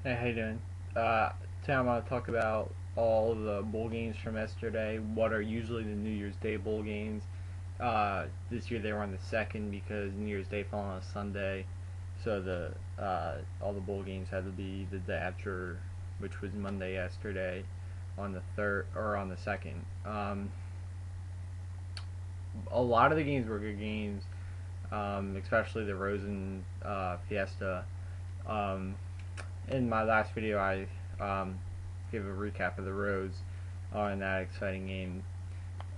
Hey, how you doing? Uh, Today I'm going to talk about all the bowl games from yesterday. What are usually the New Year's Day bowl games? This year they were on the second because New Year's Day fell on a Sunday, so the all the bowl games had to be the day after, which was Monday yesterday, on the third or on the second. A lot of the games were good games, especially the Rosen Fiesta. Um, in my last video, I gave a recap of the Rose in that exciting game.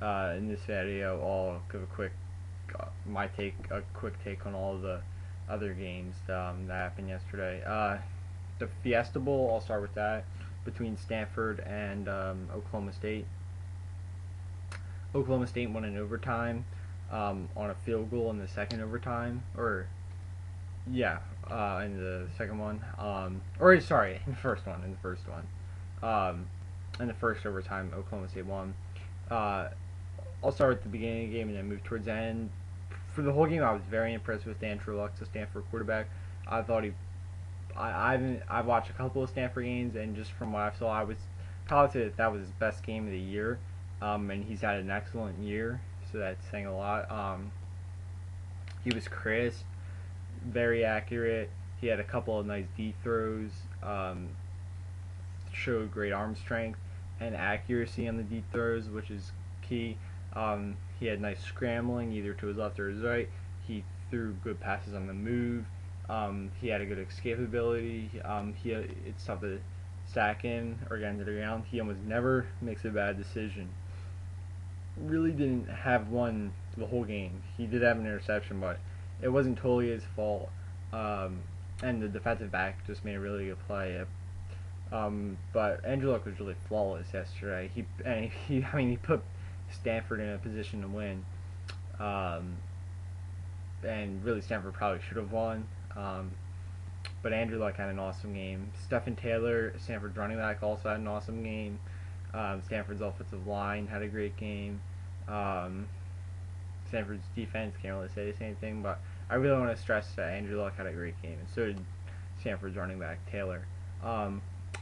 In this video, I'll give a quick take on all the other games that happened yesterday. The Fiesta Bowl, I'll start with that, between Stanford and Oklahoma State. Oklahoma State won in overtime on a field goal in the second overtime, or yeah, in the second one. Or sorry, in the first one. In the first overtime, Oklahoma State won. Uh, I'll start at the beginning of the game and then move towards the end. For the whole game, I was very impressed with Andrew Luck, the Stanford quarterback. I thought I've watched a couple of Stanford games, and just from what I saw, I was probably say that was his best game of the year. And he's had an excellent year, so that's saying a lot. He was crisp, very accurate. He had a couple of nice deep throws. Showed great arm strength and accuracy on the deep throws, which is key. He had nice scrambling, either to his left or his right. He threw good passes on the move. He had a good escape ability. It's tough to sack him or get into the ground. He almost never makes a bad decision. Really didn't have one the whole game. He did have an interception, but it wasn't totally his fault. And the defensive back just made a really good play. But Andrew Luck was really flawless yesterday. He put Stanford in a position to win. And really Stanford probably should have won. But Andrew Luck had an awesome game. Stephen Taylor, Stanford's running back, also had an awesome game. Stanford's offensive line had a great game. Stanford's defense, can't really say the same thing, but I really want to stress that Andrew Luck had a great game, and so did Stanford's running back, Taylor.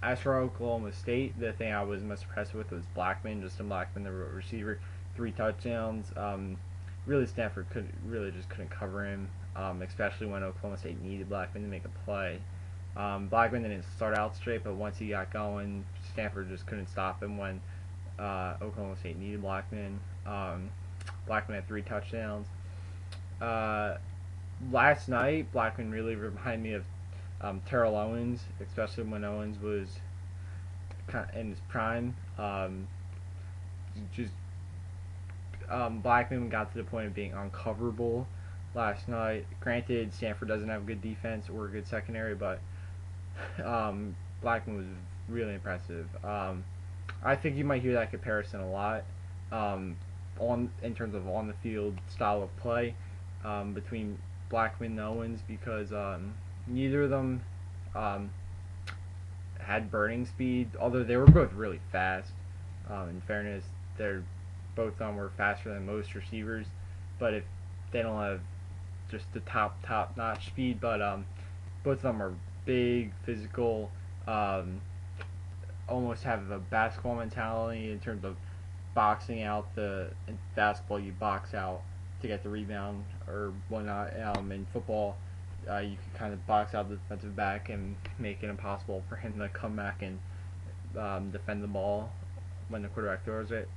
As for Oklahoma State, the thing I was most impressed with was Justin Blackman, the receiver, 3 touchdowns. Really, Stanford just couldn't cover him, especially when Oklahoma State needed Blackman to make a play. Blackman didn't start out straight, but once he got going, Stanford just couldn't stop him when Oklahoma State needed Blackman. Blackman had 3 touchdowns. Last night, Blackman really reminded me of Terrell Owens, especially when Owens was in his prime. Blackman got to the point of being uncoverable last night. Granted, Stanford doesn't have good defense or a good secondary, but Blackman was really impressive. I think you might hear that comparison a lot in terms of on the field style of play between Blackman and Owens, because neither of them had burning speed, although they were both really fast. In fairness, both of them were faster than most receivers, but if they don't have just the top notch speed, but both of them are big, physical, almost have a basketball mentality in terms of boxing out in basketball you box out to get the rebound or whatnot. In football, you can kind of box out the defensive back and make it impossible for him to come back and defend the ball when the quarterback throws it.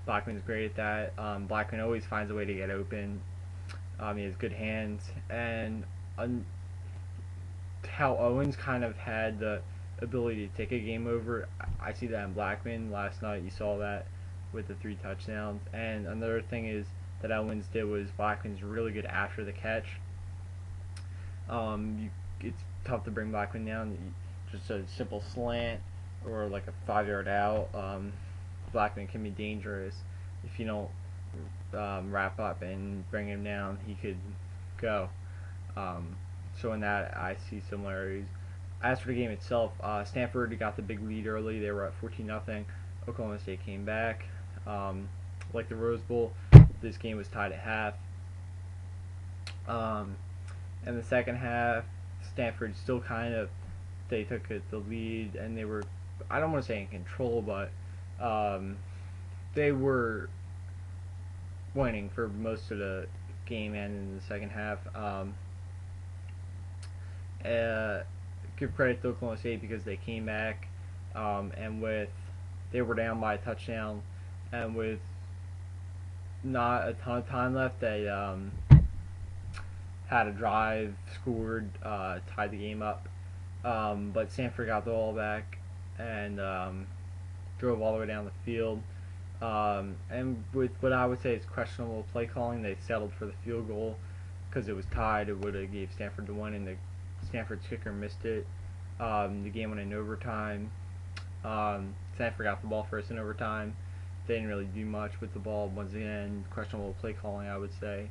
Blackman's great at that. Blackman always finds a way to get open. He has good hands, and how Owens kind of had the ability to take a game over, I see that in Blackman. Last night you saw that with the 3 touchdowns. And another thing is that Owens did was Blackman's really good after the catch. It's tough to bring Blackman down. Just a simple slant or like a 5-yard out. Blackman can be dangerous if you don't wrap up and bring him down. He could go. So in that, I see similarities. As for the game itself, Stanford got the big lead early. They were at 14-0. Oklahoma State came back. Like the Rose Bowl, this game was tied at half. In the second half, Stanford still kind of they took the lead, and they were, I don't want to say in control, but they were winning for most of the game and in the second half. Uh, Give credit to Oklahoma State because they came back, and with they were down by a touchdown, and with not a ton of time left, they had a drive, scored, tied the game up. But Stanford got the ball back and drove all the way down the field. And with what I would say is questionable play calling, they settled for the field goal because it was tied. It would have gave Stanford the win, and Stanford's kicker missed it. The game went in overtime. Stanford got the ball first in overtime. They didn't really do much with the ball. Once again, questionable play calling, I would say.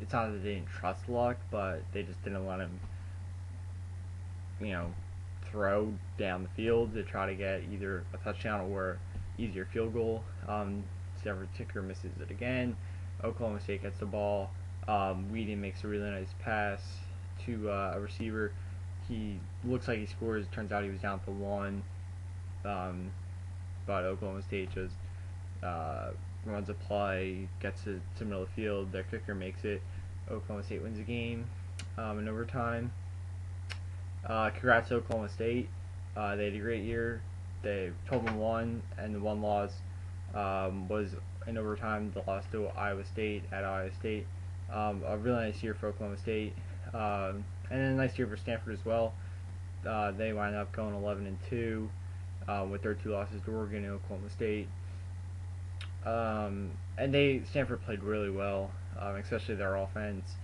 It's not that they didn't trust Luck, but they just didn't let him, throw down the field to try to get either a touchdown or easier field goal. Stanford's kicker misses it again. Oklahoma State gets the ball. Whedon makes a really nice pass to a receiver. He looks like he scores. Turns out he was down to one. But Oklahoma State just runs a play, gets it to the middle of the field. Their kicker makes it. Oklahoma State wins the game in overtime. Congrats to Oklahoma State. They had a great year. They 12-1, and the one loss was in overtime. The loss to Iowa State at Iowa State. A really nice year for Oklahoma State, and a nice year for Stanford as well. They wind up going 11-2 with their two losses to Oregon and Oklahoma State. And Stanford played really well, especially their offense.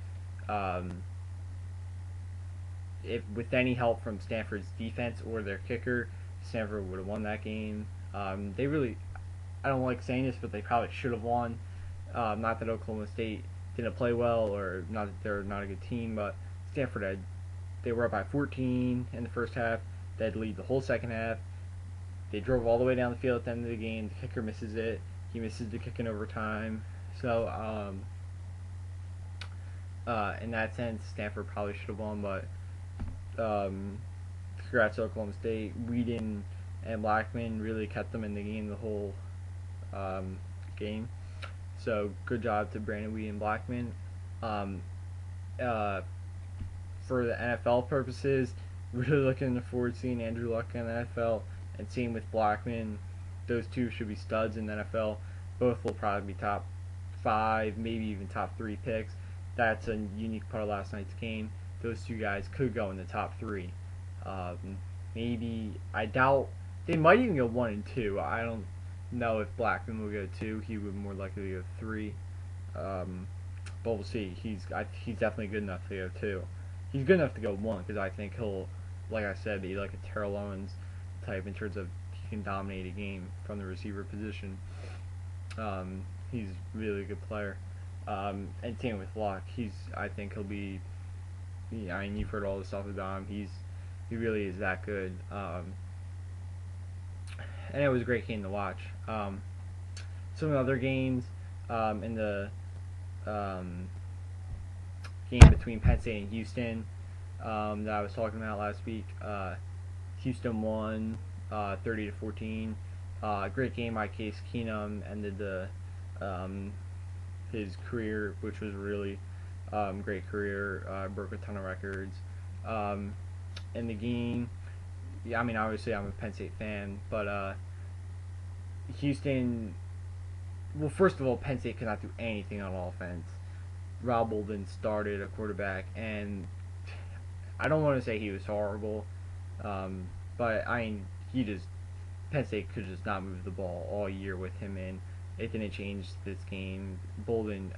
If with any help from Stanford's defense or their kicker, Stanford would have won that game. They really, I don't like saying this, but they probably should have won. Not that Oklahoma State didn't play well, or not that they're not a good team, but Stanford they were up by 14 in the first half. They had to lead the whole second half. They drove all the way down the field at the end of the game. The kicker misses it. He misses the kick in overtime. So, in that sense, Stanford probably should have won, but congrats to Oklahoma State. Whedon and Blackman really kept them in the game the whole game. So good job to Brandon Whedon and Blackman. For the NFL purposes, really looking forward to seeing Andrew Luck in the NFL, and seeing with Blackman. Those two should be studs in the NFL. Both will probably be top 5, maybe even top 3 picks. That's a unique part of last night's game. Those two guys could go in the top 3. Maybe, I doubt, they might even go 1 and 2. I don't know if Blackman will go 2. He would more likely go 3. But we'll see. He's definitely good enough to go 2. He's good enough to go 1 because I think he'll, like I said, be like a Terrell Owens type in terms of he can dominate a game from the receiver position. He's really a good player. And same with Luck. I think he'll be. I mean, you've heard all the stuff about him. He really is that good. And it was a great game to watch. Some of the other games in the game between Penn State and Houston that I was talking about last week. Houston won 30-14. Great game by Case Keenum. Ended his career, which was really great career. Broke a ton of records. In the game, yeah, I mean, obviously I'm a Penn State fan, but Houston. Well, first of all, Penn State could not do anything on offense. Rob Bolden started a quarterback, and I don't want to say he was horrible, but I mean, Penn State could just not move the ball all year with him in. It didn't change this game. Bolden,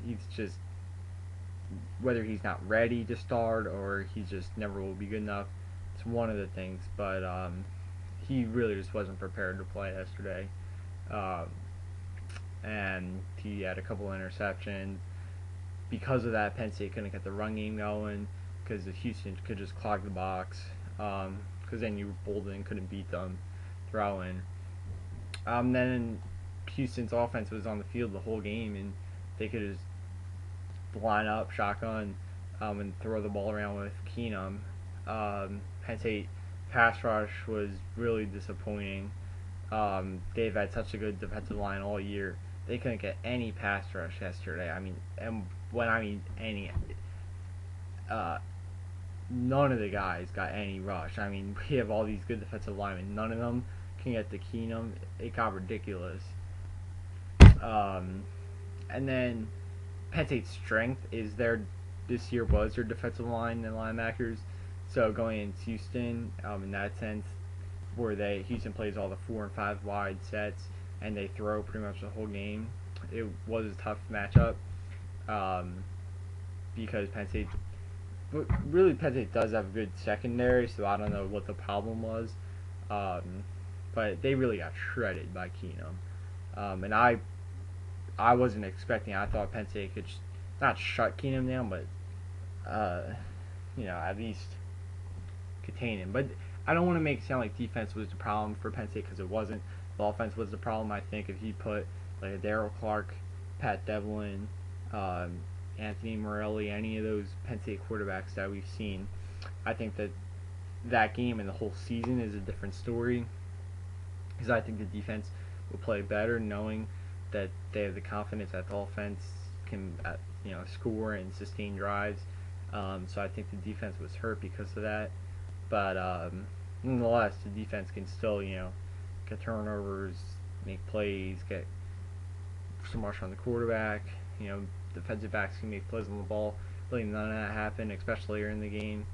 he's just, whether he's not ready to start or he just never will be good enough, it's one of the things, but he really just wasn't prepared to play yesterday. And he had a couple interceptions. Because of that, Penn State couldn't get the run game going because Houston could just clog the box. Because then Bolden couldn't beat them throwing. Then Houston's offense was on the field the whole game, and they could just line up, shotgun, and throw the ball around with Keenum. Penn State pass rush was really disappointing. They've had such a good defensive line all year. They couldn't get any pass rush yesterday. I mean, and when I mean any, uh, none of the guys got any rush. I mean, we have all these good defensive linemen. None of them can get to Keenum. It got ridiculous. Um, and then Penn State's strength is this year was their defensive line and linebackers. So going into Houston, in that sense, where Houston plays all the 4 and 5 wide sets and they throw pretty much the whole game. It was a tough matchup because Penn State does have a good secondary, so I don't know what the problem was, but they really got shredded by Keenum, and I wasn't expecting. I thought Penn State could not shut Keenum down, but at least contain him. But I don't want to make it sound like defense was the problem for Penn State because it wasn't. The offense was the problem. I think if he put like a Darryl Clark, Pat Devlin, Anthony Morelli, any of those Penn State quarterbacks that we've seen, I think that game and the whole season is a different story. Because I think the defense will play better, knowing that they have the confidence that the offense can, score and sustain drives. So I think the defense was hurt because of that. But nonetheless, the defense can still, get turnovers, make plays, get some rush on the quarterback. Defensive backs can make plays on the ball. Really, none of that happened, especially later in the game.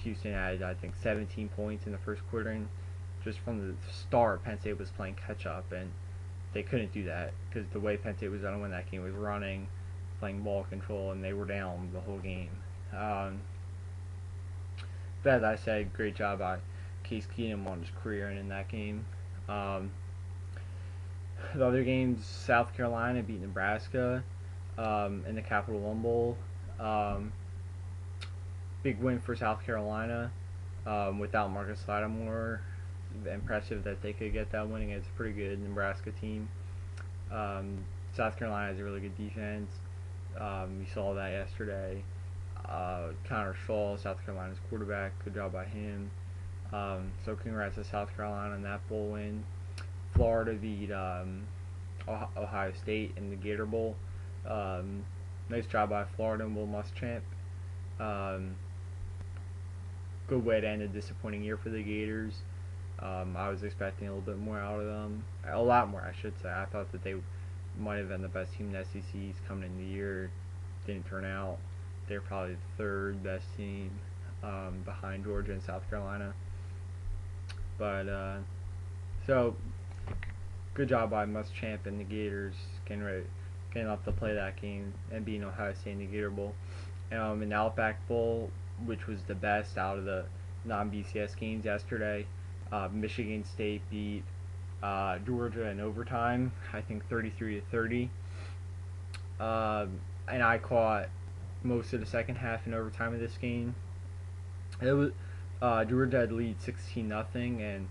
Houston had, I think, 17 points in the first quarter, and just from the start, Penn State was playing catch-up, and they couldn't do that because the way Penn State was going to win that game was running, playing ball control, and they were down the whole game. But as I said, great job by Case Keenum on his career and in that game. The other games, South Carolina beat Nebraska in the Capital One Bowl. Big win for South Carolina without Marcus Lattimore. Impressive that they could get that win against a pretty good Nebraska team. South Carolina has a really good defense. We saw that yesterday. Connor Shaw, South Carolina's quarterback, good job by him. So congrats to South Carolina on that bowl win. Florida beat Ohio State in the Gator Bowl. Nice job by Florida and Will Muschamp. Good way to end a disappointing year for the Gators. I was expecting a little bit more out of them. A lot more, I should say. I thought that they might have been the best team in the SECs coming in the year. Didn't turn out. They're probably the third best team behind Georgia and South Carolina. But, so, good job by Muschamp and the Gators getting up to play that game and beating Ohio State in the Gator Bowl. In the Outback Bowl, which was the best out of the non-BCS games yesterday, Michigan State beat Georgia in overtime, I think 33-30. And I caught most of the second half in overtime of this game. It was Georgia had lead 16-0, and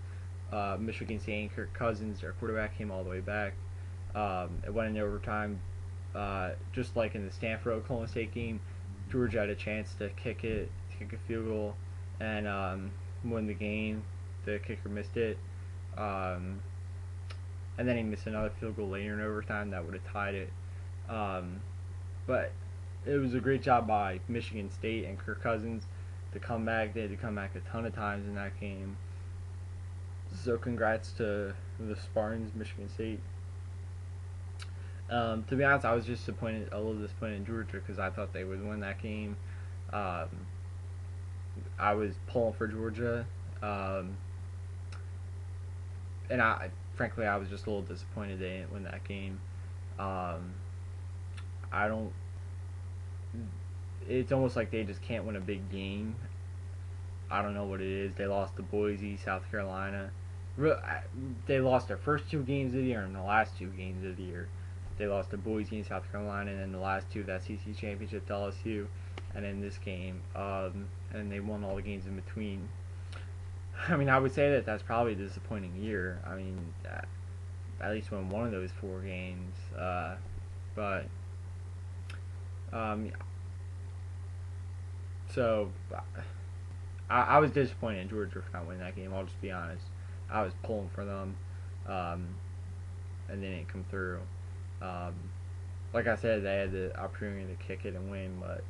Michigan State and Kirk Cousins, their quarterback, came all the way back. It went into overtime, just like in the Stanford-Oklahoma State game. Georgia had a chance to kick a field goal, and win the game. The kicker missed it, and then he missed another field goal later in overtime that would have tied it. But it was a great job by Michigan State and Kirk Cousins to come back. They had to come back a ton of times in that game. So congrats to the Spartans, Michigan State. To be honest, I was just a little disappointed in Georgia because I thought they would win that game. I was pulling for Georgia, and frankly, I was just a little disappointed they didn't win that game. It's almost like they just can't win a big game. I don't know what it is. They lost to Boise, South Carolina. They lost their first 2 games of the year and the last 2 games of the year. They lost to Boise and South Carolina, and then the last 2 of that SEC championship to LSU, and then this game. And they won all the games in between. I mean, I would say that that's probably a disappointing year. I mean, at least won one of those 4 games. So I was disappointed in Georgia for not winning that game. I'll just be honest. I was pulling for them, um, and they didn't come through. Um, like I said, they had the opportunity to kick it and win, but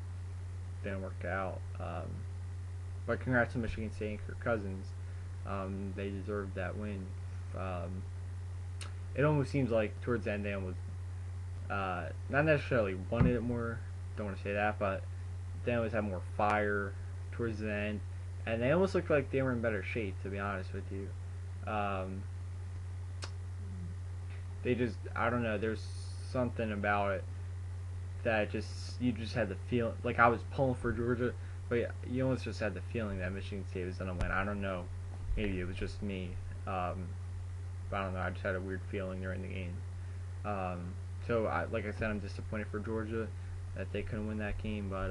didn't work out. But congrats to Michigan State and Kirk Cousins. They deserved that win. Um, it almost seems like towards the end they almost not necessarily wanted it more. Don't want to say that, but they always had more fire towards the end, and they almost looked like they were in better shape. To be honest with you, um, they just I don't know. There's something about it that just you just had the feel like I was pulling for Georgia, but you almost just had the feeling that Michigan State was gonna win. I don't know. Maybe it was just me. But I don't know. I just had a weird feeling during the game. Like I said, I'm disappointed for Georgia that they couldn't win that game. But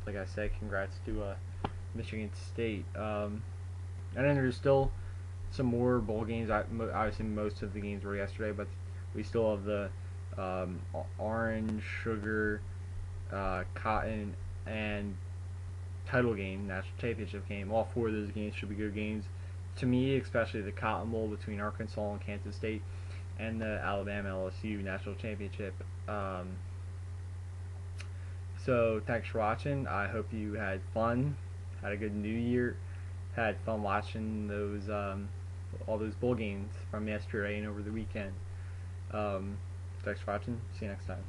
like I said, congrats to Michigan State. And then there's still some more bowl games. Obviously, most of the games were yesterday, but we still have the orange, sugar, cotton, and title game, national championship game. All four of those games should be good games. To me, especially the Cotton Bowl between Arkansas and Kansas State, and the Alabama LSU national championship. So thanks for watching. I hope you had fun, had a good New Year, had fun watching those all those bowl games from yesterday and over the weekend. Thanks for watching. See you next time.